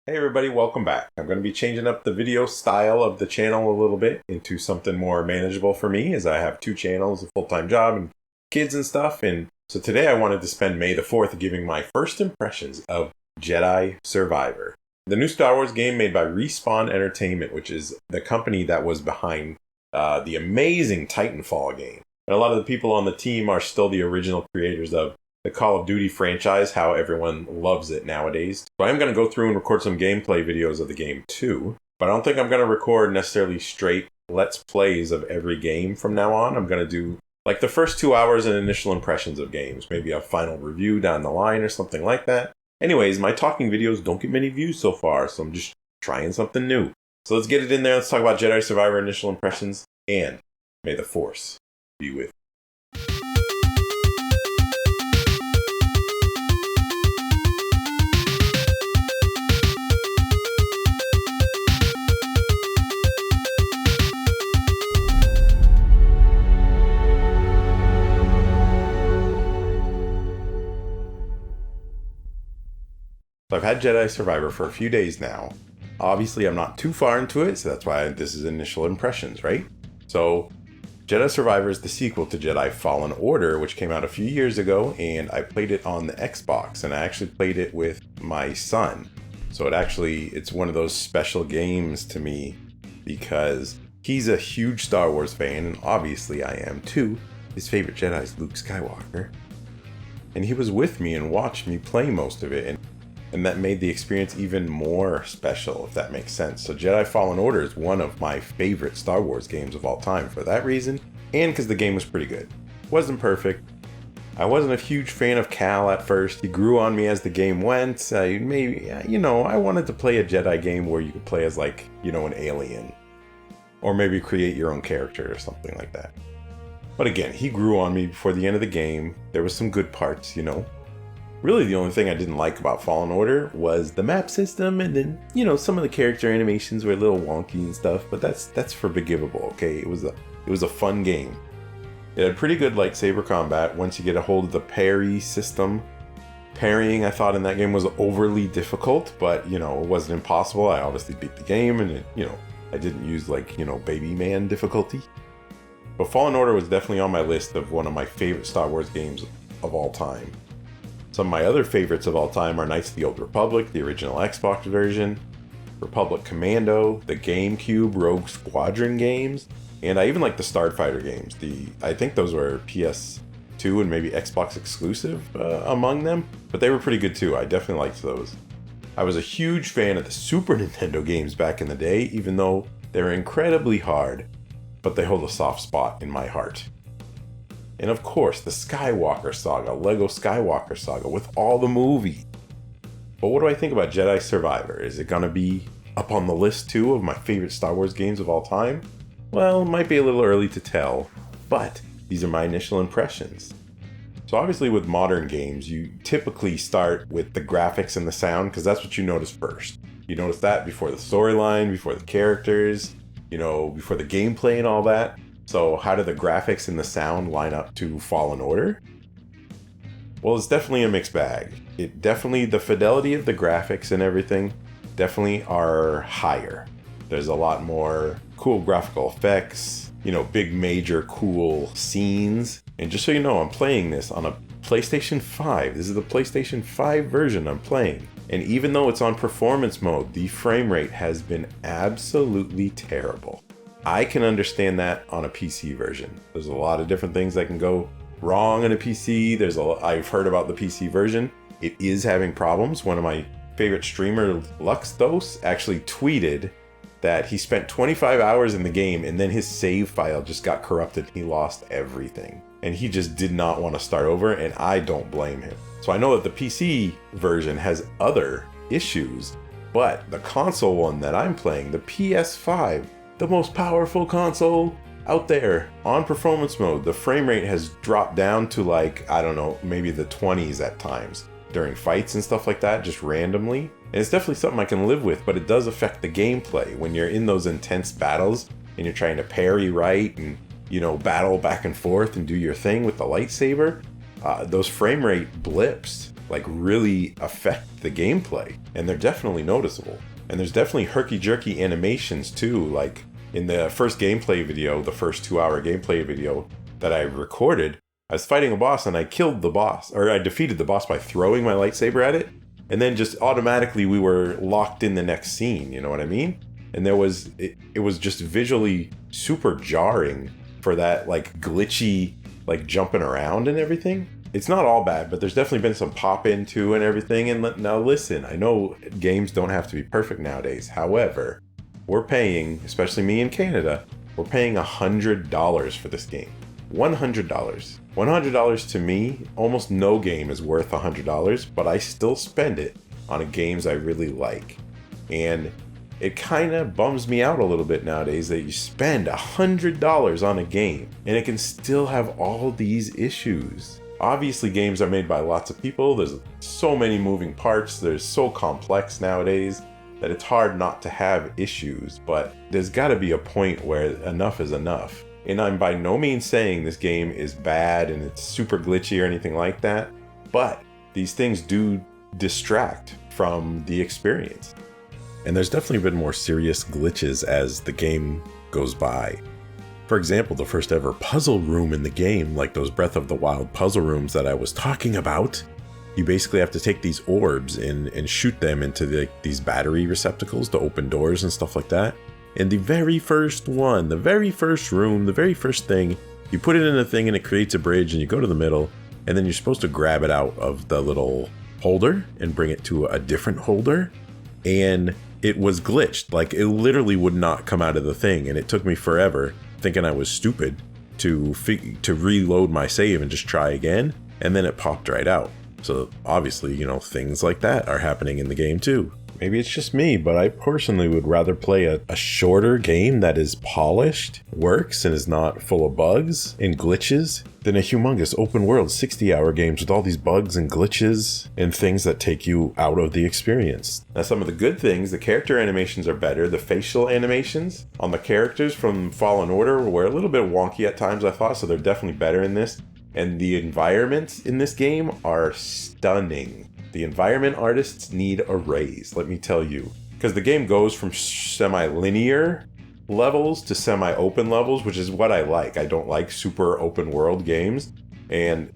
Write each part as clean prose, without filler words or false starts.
Hey everybody, welcome back. I'm going to be changing up the video style of the channel a little bit into something more manageable for me, as I have two channels, a full-time job, and kids and stuff. And so today I wanted to spend May the 4th giving my first impressions of Jedi Survivor, the new Star Wars game made by Respawn Entertainment, which is the company that was behind the amazing Titanfall game. And a lot of the people on the team are still the original creators of the Call of Duty franchise, how everyone loves it nowadays. So I'm going to go through and record some gameplay videos of the game too, but I don't think I'm going to record necessarily straight let's plays of every game from now on. I'm going to do like the first 2 hours and initial impressions of games, maybe a final review down the line or something like that. Anyways, my talking videos don't get many views so far, so I'm just trying something new. So let's get it in there. Let's talk about Jedi Survivor initial impressions, and may the Force be with you. So I've had Jedi Survivor for a few days now. Obviously, I'm not too far into it, so that's why this is initial impressions, right? So Jedi Survivor is the sequel to Jedi Fallen Order, which came out a few years ago, and I played it on the Xbox, and I actually played it with my son. So it's one of those special games to me because he's a huge Star Wars fan, and obviously I am too. His favorite Jedi is Luke Skywalker. And he was with me and watched me play most of it, and that made the experience even more special, if that makes sense. So Jedi Fallen Order is one of my favorite Star Wars games of all time for that reason, and because the game was pretty good. Wasn't perfect. I wasn't a huge fan of Cal at first. He grew on me as the game went. I wanted to play a Jedi game where you could play as an alien. Or maybe create your own character or something like that. But again, he grew on me before the end of the game. There was some good parts, Really, the only thing I didn't like about Fallen Order was the map system, and then, some of the character animations were a little wonky and stuff, but that's forgivable, okay? It was a fun game. It had pretty good lightsaber combat once you get a hold of the parry system. Parrying, I thought, in that game was overly difficult, but, it wasn't impossible. I obviously beat the game, and I didn't use, baby man difficulty. But Fallen Order was definitely on my list of one of my favorite Star Wars games of all time. Some of my other favorites of all time are Knights of the Old Republic, the original Xbox version, Republic Commando, the GameCube Rogue Squadron games, and I even like the Starfighter games. I think those were PS2 and maybe Xbox exclusive among them, but they were pretty good too. I definitely liked those. I was a huge fan of the Super Nintendo games back in the day, even though they're incredibly hard, but they hold a soft spot in my heart. And of course, the Skywalker Saga, Lego Skywalker Saga, with all the movies. But what do I think about Jedi Survivor? Is it gonna be up on the list too of my favorite Star Wars games of all time? Well, it might be a little early to tell, but these are my initial impressions. So obviously with modern games, you typically start with the graphics and the sound, because that's what you notice first. You notice that before the storyline, before the characters, before the gameplay and all that. So how do the graphics and the sound line up to Fallen Order? Well, it's definitely a mixed bag. The fidelity of the graphics and everything definitely are higher. There's a lot more cool graphical effects, big major cool scenes. And just so you know, I'm playing this on a PlayStation 5. This is the PlayStation 5 version I'm playing. And even though it's on performance mode, the frame rate has been absolutely terrible. I can understand that on a PC version. There's a lot of different things that can go wrong in a PC. I've heard about the PC version. It is having problems. One of my favorite streamer, LuxDose, actually tweeted that he spent 25 hours in the game and then his save file just got corrupted. He lost everything. And he just did not want to start over, and I don't blame him. So I know that the PC version has other issues, but the console one that I'm playing, the PS5, the most powerful console out there, on performance mode, the frame rate has dropped down to maybe the 20s at times during fights and stuff like that, just randomly. And it's definitely something I can live with, but it does affect the gameplay when you're in those intense battles and you're trying to parry right and, battle back and forth and do your thing with the lightsaber. Those frame rate blips like really affect the gameplay, and they're definitely noticeable. And there's definitely herky-jerky animations too, like in the first gameplay video, the first 2-hour gameplay video that I recorded, I was fighting a boss and I killed the boss, or I defeated the boss by throwing my lightsaber at it, and then just automatically we were locked in the next scene, you know what I mean? And it was just visually super jarring for that like glitchy, like jumping around and everything. It's not all bad, but there's definitely been some pop into and everything. And now listen, I know games don't have to be perfect nowadays. However, we're paying, especially me in Canada, we're paying $100 for this game. $100. $100 to me, almost no game is worth $100, but I still spend it on games I really like. And it kind of bums me out a little bit nowadays that you spend $100 on a game and it can still have all these issues. Obviously, games are made by lots of people. There's so many moving parts. They're so complex nowadays that it's hard not to have issues, but there's got to be a point where enough is enough. And I'm by no means saying this game is bad and it's super glitchy or anything like that, but these things do distract from the experience. And there's definitely been more serious glitches as the game goes by. For example, the first ever puzzle room in the game, like those Breath of the Wild puzzle rooms that I was talking about, you basically have to take these orbs and shoot them into these battery receptacles to open doors and stuff like that. And the very first one, the very first room, the very first thing, you put it in a thing and it creates a bridge and you go to the middle and then you're supposed to grab it out of the little holder and bring it to a different holder. And it was glitched, like it literally would not come out of the thing. And it took me forever, thinking I was stupid, to reload my save and just try again. And then it popped right out. So obviously, you know, things like that are happening in the game too. Maybe it's just me, but I personally would rather play a shorter game that is polished, works, and is not full of bugs and glitches than a humongous open world 60-hour games with all these bugs and glitches and things that take you out of the experience. Now, some of the good things, the character animations are better. The facial animations on the characters from Fallen Order were a little bit wonky at times, I thought, so they're definitely better in this. And the environments in this game are stunning. The environment artists need a raise, let me tell you. Because the game goes from semi-linear levels to semi-open levels, which is what I like. I don't like super open world games. And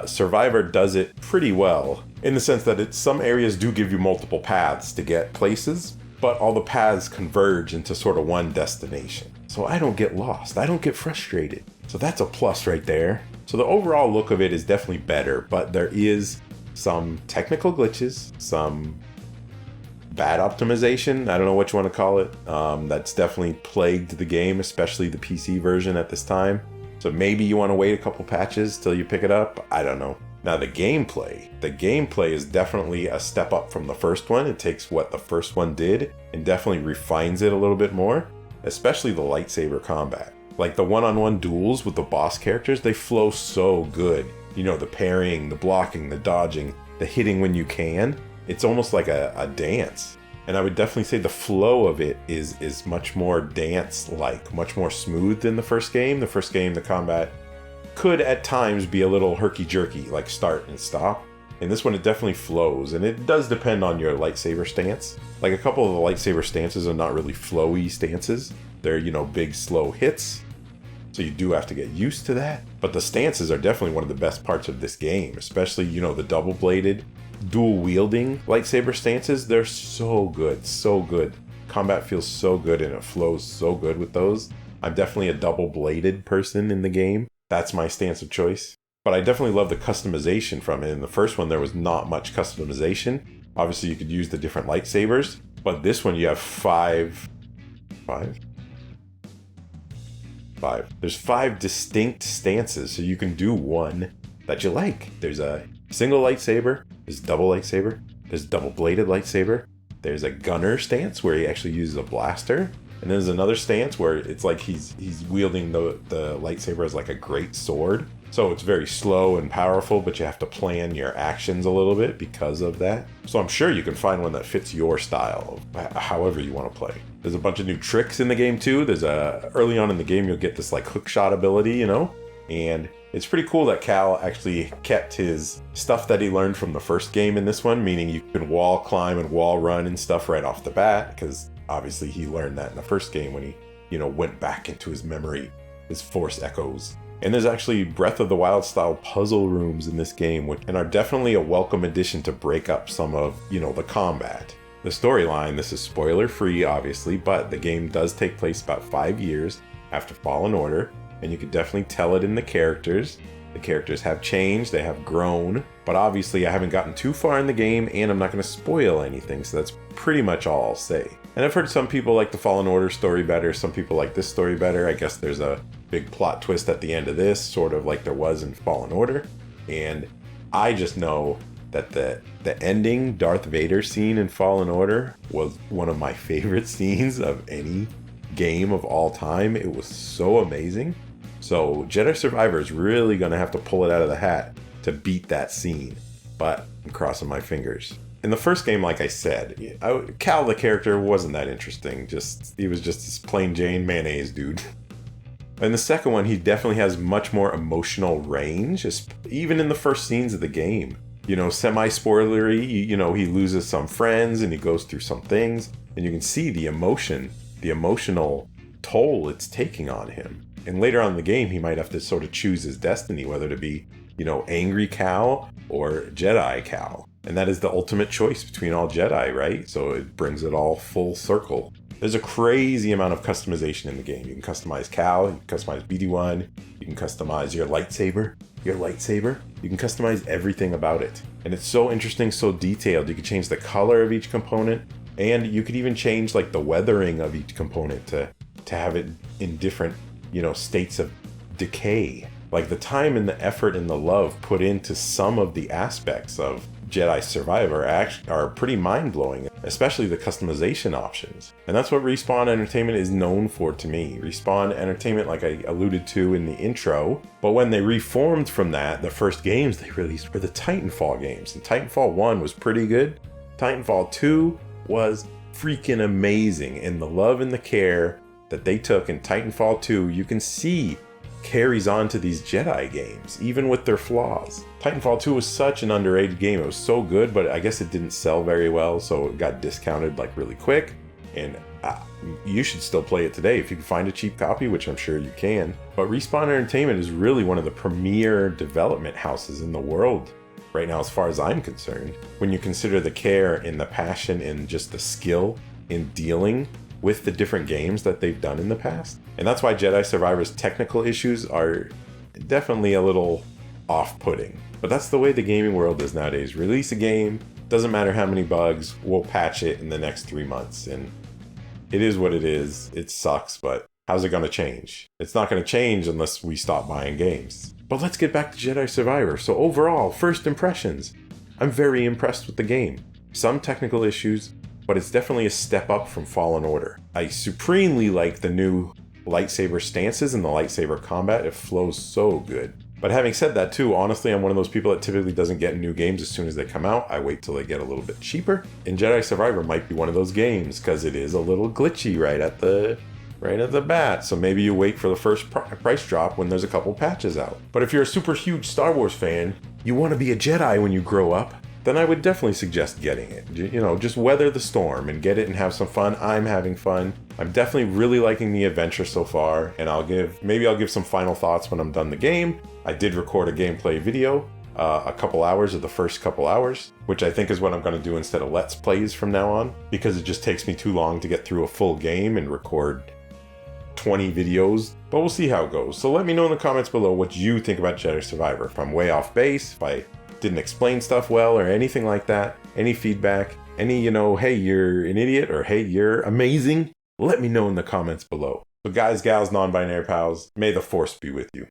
Survivor does it pretty well, in the sense that some areas do give you multiple paths to get places, but all the paths converge into sort of one destination. So I don't get lost. I don't get frustrated. So that's a plus right there. So the overall look of it is definitely better, but there is some technical glitches, some bad optimization, I don't know what you want to call it, that's definitely plagued the game, especially the PC version at this time. So maybe you want to wait a couple patches till you pick it up, I don't know. Now the gameplay is definitely a step up from the first one. It takes what the first one did and definitely refines it a little bit more, especially the lightsaber combat. Like the one-on-one duels with the boss characters, they flow so good. You know, the parrying, the blocking, the dodging, the hitting when you can. It's almost like a dance. And I would definitely say the flow of it is much more dance-like, much more smooth than the first game. The first game, the combat could at times be a little herky-jerky, like start and stop. In this one, it definitely flows, and it does depend on your lightsaber stance. Like a couple of the lightsaber stances are not really flowy stances. They're, you know, big, slow hits. So you do have to get used to that. But the stances are definitely one of the best parts of this game, especially, you know, the double-bladed, dual-wielding lightsaber stances. They're so good, so good. Combat feels so good and it flows so good with those. I'm definitely a double-bladed person in the game. That's my stance of choice. But I definitely love the customization from it. In the first one, there was not much customization. Obviously, you could use the different lightsabers. But this one, you have five. There's 5 distinct stances, so you can do one that you like. There's a single lightsaber, there's double lightsaber, there's double-bladed lightsaber, there's a gunner stance where he actually uses a blaster, and there's another stance where it's like he's wielding the lightsaber as like a great sword. So it's very slow and powerful, but you have to plan your actions a little bit because of that. So I'm sure you can find one that fits your style, however you want to play. There's a bunch of new tricks in the game too. Early on in the game, you'll get this like hook shot ability, you know? And it's pretty cool that Cal actually kept his stuff that he learned from the first game in this one, meaning you can wall climb and wall run and stuff right off the bat, because obviously he learned that in the first game when he, went back into his memory, his force echoes. And there's actually Breath of the Wild style puzzle rooms in this game, and are definitely a welcome addition to break up some of, the combat. The storyline, this is spoiler free obviously, but the game does take place about 5 years after Fallen Order, and you can definitely tell it in the characters. The characters have changed, they have grown, but obviously I haven't gotten too far in the game and I'm not going to spoil anything, so that's pretty much all I'll say. And I've heard some people like the Fallen Order story better, some people like this story better. I guess there's a big plot twist at the end of this, sort of like there was in Fallen Order. And I just know that the ending Darth Vader scene in Fallen Order was one of my favorite scenes of any game of all time. It was so amazing. So Jedi Survivor is really going to have to pull it out of the hat to beat that scene, but I'm crossing my fingers. In the first game, like I said, Cal the character wasn't that interesting. He was just this plain Jane mayonnaise dude. In the second one, he definitely has much more emotional range, even in the first scenes of the game. Semi-spoilery, he loses some friends and he goes through some things, and you can see the emotional toll it's taking on him. And later on in the game, he might have to sort of choose his destiny, whether to be, angry Cal or Jedi Cal. And that is the ultimate choice between all Jedi, right? So it brings it all full circle. There's a crazy amount of customization in the game. You can customize Cal, you can customize BD1, you can customize your lightsaber. You can customize everything about it. And it's so interesting, so detailed. You can change the color of each component, and you could even change like the weathering of each component to have it in different states of decay. Like the time and the effort and the love put into some of the aspects of Jedi Survivor are pretty mind-blowing, especially the customization options. And that's what Respawn Entertainment is known for to me. Respawn Entertainment, like I alluded to in the intro, but when they reformed from that, the first games they released were the Titanfall games. And Titanfall 1 was pretty good. Titanfall 2 was freaking amazing. And the love and the care that they took in Titanfall 2, you can see carries on to these Jedi games, even with their flaws. Titanfall 2 was such an underrated game. It was so good, but I guess it didn't sell very well, so it got discounted like really quick. And you should still play it today if you can find a cheap copy, which I'm sure you can. But Respawn Entertainment is really one of the premier development houses in the world right now, as far as I'm concerned. When you consider the care and the passion and just the skill in dealing with the different games that they've done in the past. And that's why Jedi Survivor's technical issues are definitely a little off-putting. But that's the way the gaming world is nowadays. Release a game, doesn't matter how many bugs, we'll patch it in the next 3 months. And it is what it is. It sucks, but how's it going to change? It's not going to change unless we stop buying games. But let's get back to Jedi Survivor. So overall, first impressions. I'm very impressed with the game. Some technical issues, but it's definitely a step up from Fallen Order. I supremely like the new lightsaber stances and the lightsaber combat. It flows so good. But having said that too, honestly, I'm one of those people that typically doesn't get new games as soon as they come out. I wait till they get a little bit cheaper. And Jedi Survivor might be one of those games because it is a little glitchy right at the bat. So maybe you wait for the first price drop when there's a couple patches out. But if you're a super huge Star Wars fan, you want to be a Jedi when you grow up, then I would definitely suggest getting it. Just weather the storm and get it and have some fun. I'm having fun. I'm definitely really liking the adventure so far, and I'll give some final thoughts when I'm done the game. I did record a gameplay video, a couple hours of the first couple hours, which I think is what I'm going to do instead of Let's Plays from now on, because it just takes me too long to get through a full game and record 20 videos, but we'll see how it goes. So let me know in the comments below what you think about Jedi Survivor. If I'm way off base, if I didn't explain stuff well or anything like that, any feedback, any, hey, you're an idiot or hey, you're amazing, let me know in the comments below. So guys, gals, non-binary pals, may the force be with you.